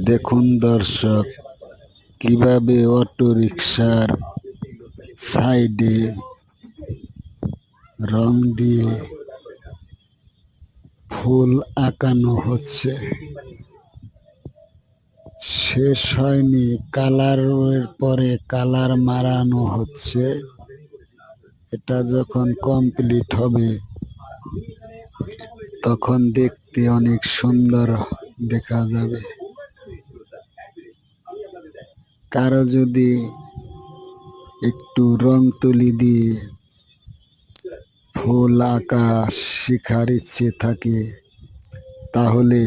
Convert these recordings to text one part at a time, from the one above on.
দেখুন দর্শক, কিভাবে অটোরিকশার সাইডে রং দিয়ে ফুল আঁকানো হচ্ছে। শেষ হয়নি, কালারের পরে কালার মারানো হচ্ছে। এটা যখন কমপ্লিট হবে তখন দেখতে অনেক সুন্দর দেখা যাবে। কারো যদি একটু রং তুলি দিয়ে ফুল আঁকা শেখার ইচ্ছে থাকে তাহলে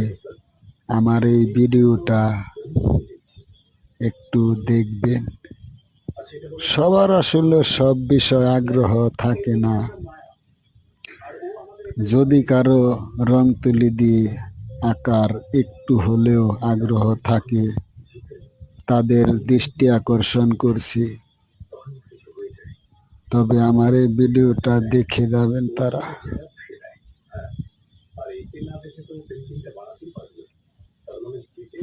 আমার এই ভিডিওটা একটু দেখবেন। সবার আসলে সব বিষয় আগ্রহ থাকে না। যদি কারো রং তুলি দিয়ে আঁকার একটু হলেও আগ্রহ থাকে, তাদের দৃষ্টি আকর্ষণ করছি। তবে আমার এই ভিডিওটা দেখে যাবেন তারা।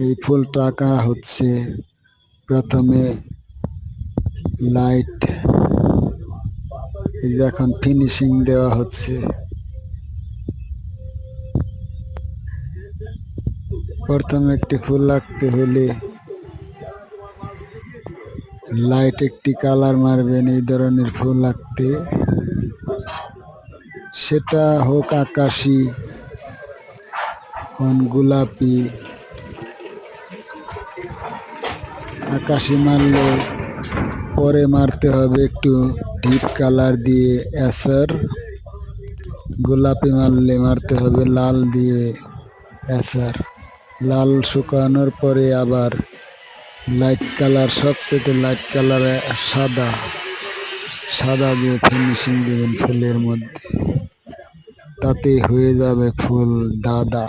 এই ফুলটা আঁকা হচ্ছে, প্রথমে লাইট, এই যে এখন ফিনিশিং দেওয়া হচ্ছে। প্রথমে একটি ফুল আঁকতে হলে লাইট একটি কালার মারবেন এই ধরনের ফুল আঁকতে, সেটা হোক আকাশি, গোলাপি। আকাশি মারলে পরে মারতে হবে একটু ডিপ কালার দিয়ে অ্যাসার। গোলাপি মারলে মারতে হবে লাল দিয়ে অ্যাসার। লাল শুকানোর পরে আবার লাইট কালার, সবচেয়ে লাইট কালারে সাদা, সাদা দিয়ে ফিনিশিং দেবেন ফুলের মধ্যে, তাতে হয়ে যাবে ফুল দাদা।